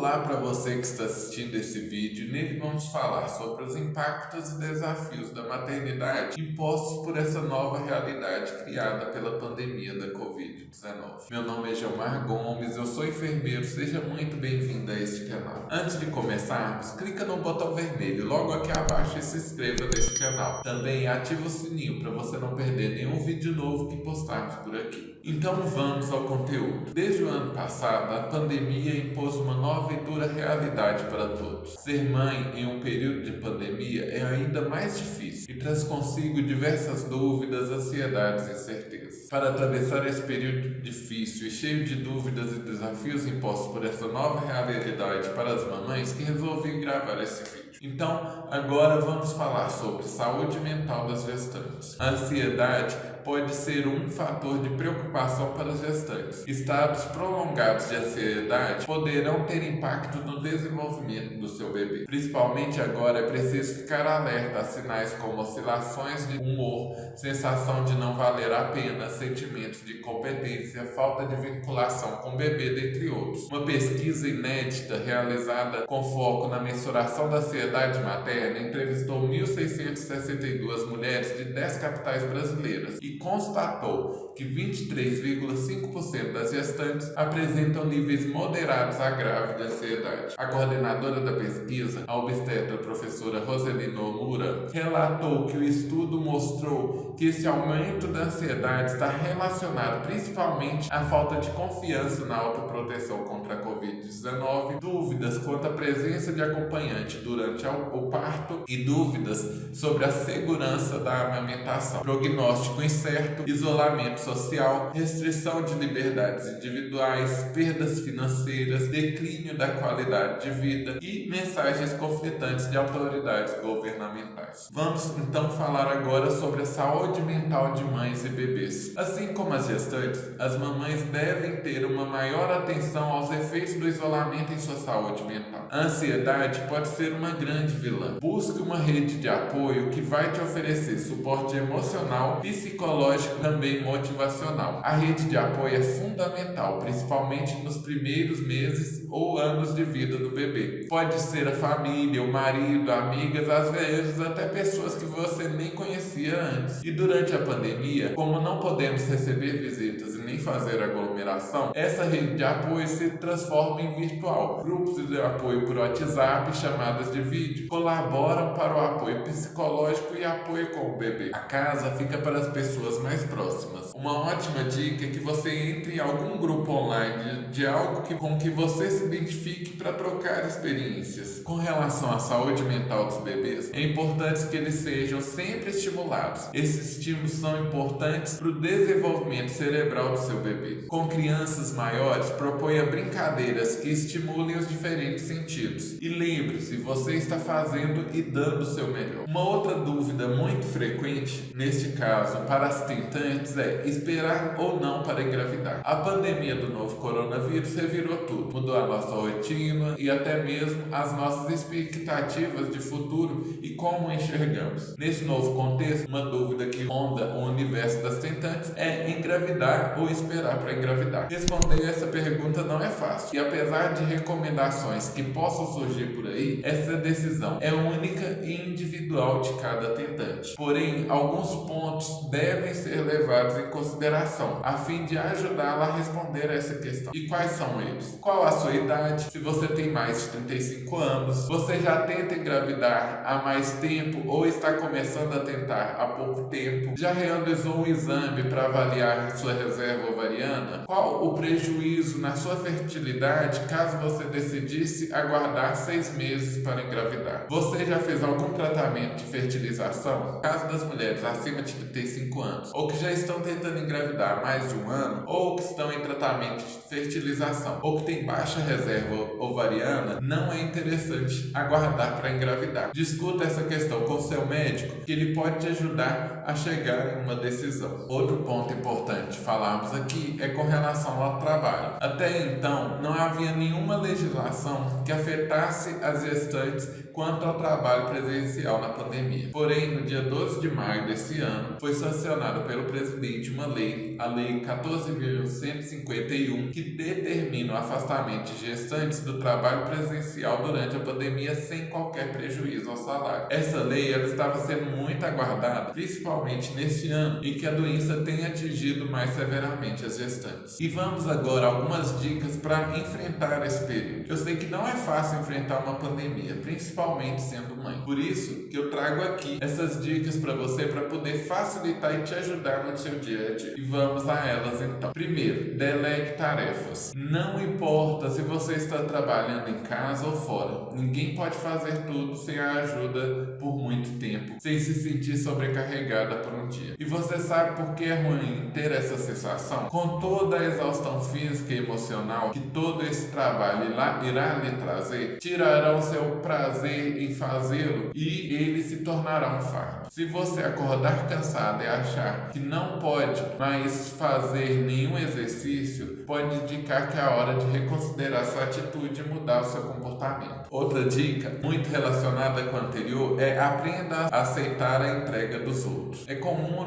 Olá para você que está assistindo esse vídeo. Nele vamos falar sobre os impactos e desafios da maternidade impostos por essa nova realidade criada pela pandemia da Covid-19. Meu nome é Gilmar Gomes, eu sou enfermeiro, seja muito bem-vindo a este canal. Antes de começarmos, clica no botão vermelho logo aqui abaixo e se inscreva neste canal. Também ativa o sininho para você não perder nenhum vídeo novo que postarmos por aqui. Então vamos ao conteúdo. Desde o ano passado, a pandemia impôs uma nova e dura realidade para todos. Ser mãe em um período de pandemia é ainda mais difícil e traz consigo diversas dúvidas, ansiedades e incertezas. Para atravessar esse período difícil e cheio de dúvidas e desafios impostos por essa nova realidade para as mamães, que resolvi gravar esse vídeo. Então, agora vamos falar sobre saúde mental das gestantes. A ansiedade pode ser um fator de preocupação para as gestantes. Estados prolongados de ansiedade poderão ter impacto no desenvolvimento do seu bebê. Principalmente agora, é preciso ficar alerta a sinais como oscilações de humor, sensação de não valer a pena, sentimentos de incompetência, falta de vinculação com o bebê, dentre outros. Uma pesquisa inédita realizada com foco na mensuração da ansiedade materna entrevistou 1.662 mulheres de 10 capitais brasileiras e constatou que 23,5% das gestantes apresentam níveis moderados a grave de ansiedade. A coordenadora da pesquisa, a obstetra professora Roselina Omura, relatou que o estudo mostrou que esse aumento da ansiedade está relacionado principalmente à falta de confiança na autoproteção contra a Covid-19, dúvidas quanto à presença de acompanhante durante o parto e dúvidas sobre a segurança da amamentação, prognóstico incerto, isolamento social, restrição de liberdades individuais, perdas financeiras, declínio da qualidade de vida e mensagens conflitantes de autoridades governamentais. Vamos então falar agora sobre a saúde mental de mães e bebês. Assim como as gestantes, as mamães devem ter uma maior atenção aos efeitos do isolamento em sua saúde mental. A ansiedade pode ser uma grande vilã. Busque uma rede de apoio que vai te oferecer suporte emocional, psicológico e também motivacional. A rede de apoio é fundamental, principalmente nos primeiros meses ou anos de vida do bebê. Pode ser a família, o marido, amigas, às vezes até pessoas que você nem conhecia antes. E durante a pandemia, como não podemos receber visitas e nem fazer aglomeração, essa rede de apoio se transforma em virtual. Grupos de apoio por WhatsApp, chamadas de vídeo, colaboram para o apoio psicológico e apoio com o bebê. A casa fica para as pessoas mais próximas. Uma ótima dica é que você entre em algum grupo online de algo com que você se identifique para trocar experiências. Com relação à saúde mental dos bebês, é importante que eles sejam sempre estimulados. Esses estímulos são importantes para o desenvolvimento cerebral do seu bebê. Com crianças maiores, proponha brincadeiras que estimulem os diferentes sentidos. E lembre-se, você está fazendo e dando o seu melhor. Uma outra dúvida muito frequente, neste caso, para as tentantes é esperar ou não para engravidar. A pandemia do novo coronavírus revirou tudo, mudou a nossa rotina e até mesmo as nossas expectativas de futuro e como enxergamos. Nesse novo contexto, uma dúvida que ronda o universo das tentantes é engravidar ou esperar para engravidar. Responder essa pergunta não é fácil e apesar de recomendações que possam surgir por aí, essa decisão é única e individual de cada tentante. Porém, alguns pontos devem ser levados em consideração a fim de ajudá-la a responder a essa questão. E quais são eles? Qual a sua idade? Se você tem mais de 35 anos, você já tenta engravidar há mais tempo ou está começando a tentar há pouco tempo? Já realizou um exame para avaliar sua reserva ovariana? Qual o prejuízo na sua fertilidade caso você decidisse aguardar 6 meses para engravidar? Você já fez algum tratamento de fertilização? No caso das mulheres acima de 35 anos, ou que já estão tentando engravidar há mais de um ano, ou que estão em tratamento de fertilização, ou que tem baixa reserva ovariana, não é interessante aguardar para engravidar. Discuta essa questão com seu médico, que ele pode te ajudar a chegar em uma decisão. Outro ponto importante falarmos aqui é com relação ao trabalho. Até então, não havia nenhuma legislação que afetasse as gestantes quanto ao trabalho presencial na pandemia. Porém, no dia 12 de maio desse ano, foi sancionada pelo presidente uma lei, a Lei 14.151, que determina o afastamento de gestantes do trabalho presencial durante a pandemia sem qualquer prejuízo ao salário. Essa lei ela estava sendo muito aguardada, principalmente neste ano em que a doença tem atingido mais severamente as gestantes. E vamos agora a algumas dicas para enfrentar esse período. Eu sei que não é fácil enfrentar uma pandemia, principalmente sendo mãe. Por isso que eu trago aqui essas dicas para você para poder facilitar e te ajudar no seu dia a dia. E vamos a elas então. Primeiro, delegue tarefas. Não importa se você está trabalhando em casa ou fora. Ninguém pode fazer tudo sem a ajuda por muito tempo, sem se sentir sobrecarregada por um dia. E você sabe por que é ruim ter essa sensação? Com toda a exaustão física e emocional que todo esse trabalho irá lhe trazer, tirará o seu prazer em fazê-lo e ele se tornará um fardo. Se você acordar cansado e achar que não pode mais fazer nenhum exercício, pode indicar que é a hora de reconsiderar sua atitude e mudar o seu comportamento. Outra dica, muito relacionada com a anterior, é aprenda a aceitar a entrega dos outros. É comum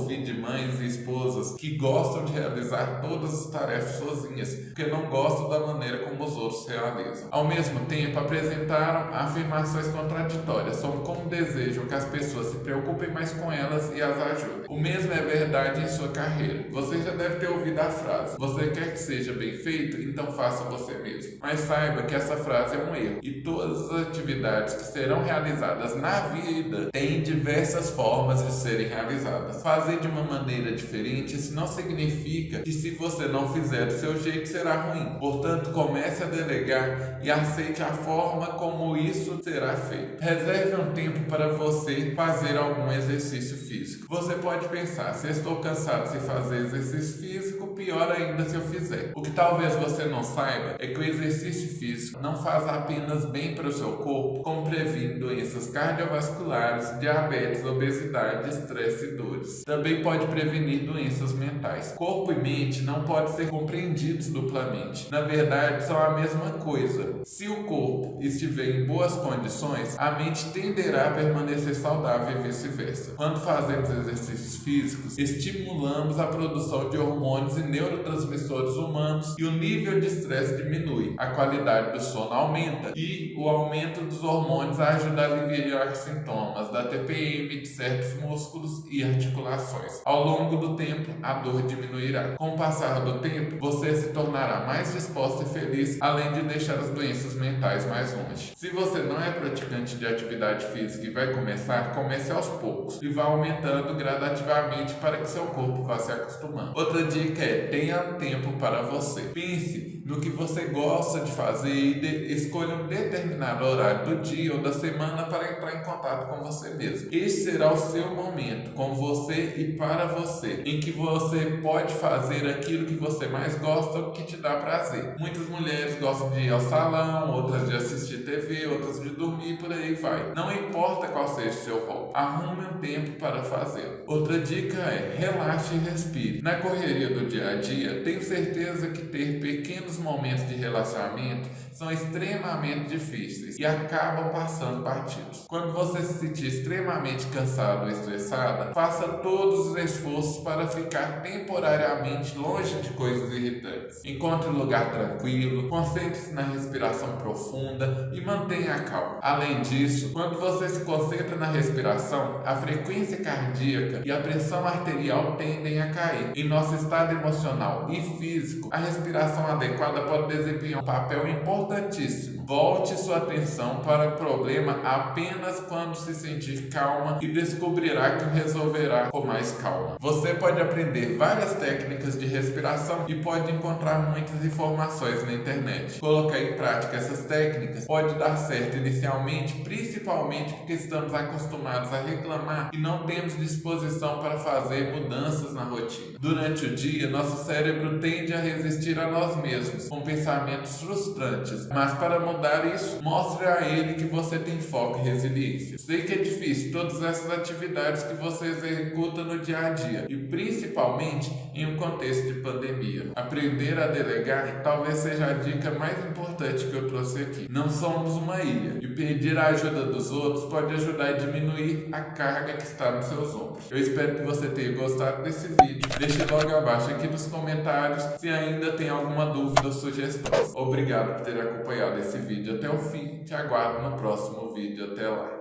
ouvir de mães e esposas que gostam de realizar todas as tarefas sozinhas, porque não gostam da maneira como os outros realizam. Ao mesmo tempo, apresentaram afirmações contraditórias sobre como desejam que as pessoas se preocupem mais com elas e as ajudem. O mesmo é verdade em sua carreira. Você já deve ter ouvido a frase: você quer que seja bem feito? Então faça você mesmo. Mas saiba que essa frase é um erro e todas as atividades que serão realizadas na vida têm diversas formas de serem realizadas. Fazer de uma maneira diferente, isso não significa que se você não fizer do seu jeito será ruim. Portanto, comece a delegar e aceite a forma como isso será feito. Reserve um tempo para você fazer algum exercício físico. Você pode pensar: se estou cansado de fazer exercício físico, pior ainda se eu fizer. O que talvez você não saiba é que o exercício físico não faz apenas bem para o seu corpo, como previne doenças cardiovasculares, diabetes, obesidade, estresse e dores. Também pode prevenir doenças mentais. Corpo e mente não podem ser compreendidos duplamente. Na verdade, são a mesma coisa. Se o corpo estiver em boas condições, a mente tenderá a permanecer saudável e vice-versa. Quando fazemos exercícios físicos, estimulamos a produção de hormônios e neurotransmissores humanos e o nível de estresse diminui, a qualidade do sono aumenta e o aumento dos hormônios ajuda a aliviar sintomas da TPM de certos músculos e articulações. Ao longo do tempo, a dor diminuirá. Com o passar do tempo, você se tornará mais disposta e feliz, além de deixar as doenças mentais mais longe. Se você não é praticante de atividade física e vai começar, comece aos poucos e vá aumentando gradativamente para que seu corpo vá se acostumando. Outra dica é: tenha tempo para você. Pense no que você gosta de fazer e escolha um determinado horário do dia ou da semana para entrar em contato com você mesmo. Este será o seu momento com você e para você, em que você pode fazer aquilo que você mais gosta ou que te dá prazer. Muitas mulheres gostam de ir ao salão, outras de assistir TV, outras de dormir e por aí vai. Não importa qual seja o seu hobby, arrume um tempo para fazer. Outra dica é: relaxe e respire. Na correria do dia a dia, tenho certeza que ter pequenos momentos de relaxamento são extremamente difíceis e acabam passando batidos. Quando você se sentir extremamente cansado ou estressada, faça todos os esforços para ficar temporariamente longe de coisas irritantes. Encontre um lugar tranquilo, concentre-se na respiração profunda e mantenha a calma. Além disso, quando você se concentra na respiração, a frequência cardíaca e a pressão arterial tendem a cair. Em nosso estado emocional e físico, a respiração adequada pode desempenhar um papel importantíssimo. Volte sua atenção para o problema apenas quando se sentir calma e descobrirá que o resolverá com mais calma. Você pode aprender várias técnicas de respiração e pode encontrar muitas informações na internet. Colocar em prática essas técnicas pode dar certo inicialmente, principalmente porque estamos acostumados a reclamar e não temos disposição para fazer mudanças na rotina. Durante o dia, nosso cérebro tende a resistir a nós mesmos com pensamentos frustrantes, mas para mudar isso, Mostre a ele que você tem foco e resiliência. Sei que é difícil todas essas atividades que você executa no dia a dia e principalmente em um contexto de pandemia. Aprender a delegar talvez seja a dica mais importante que eu trouxe aqui. Não somos uma ilha e pedir a ajuda dos outros pode ajudar a diminuir a carga que está nos seus ombros. Eu espero que você tenha gostado desse vídeo. Deixe logo abaixo aqui nos comentários se ainda tem alguma dúvida ou sugestão. Obrigado por ter acompanhado esse vídeo até o fim. Te aguardo no próximo vídeo. Até lá.